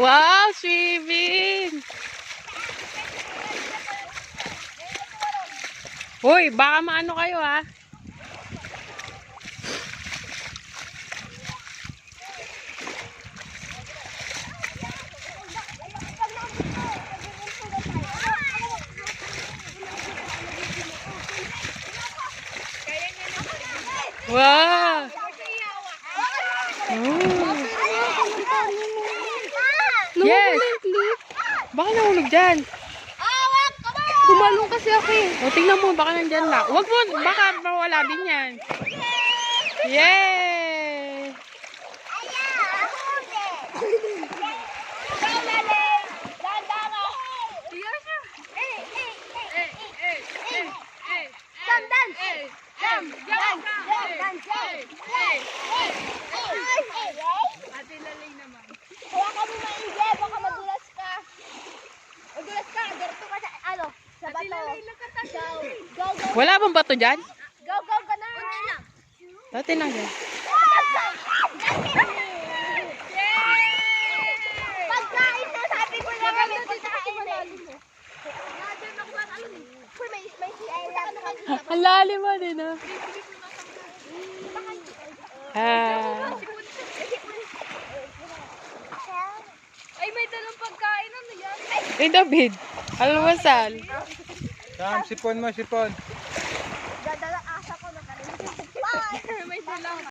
Wow, swimming! Hoy, baka maano kayo ha? Wow! Yes! Baka nahulog dyan. Gumalong kasi ako eh. O, tingnan mo, baka nandyan lang. Huwag mo, baka mawala din yan. Yay! Ate Lalay naman. Kaya kami maingay, baka madulas ka. Madulas ka, dito ka sa, ano, sa bato. Go, go, Wala bang bato dyan? go, go ka na. Unti lang. Dati lang dyan. Pagkain na, sabi ko na kami, pagkain na. May Ang lalim mo din, no? Ah. Ay, may dalang pagkain. Ano yan? Eh, David, almasal. Sam, sipon mo, sipon.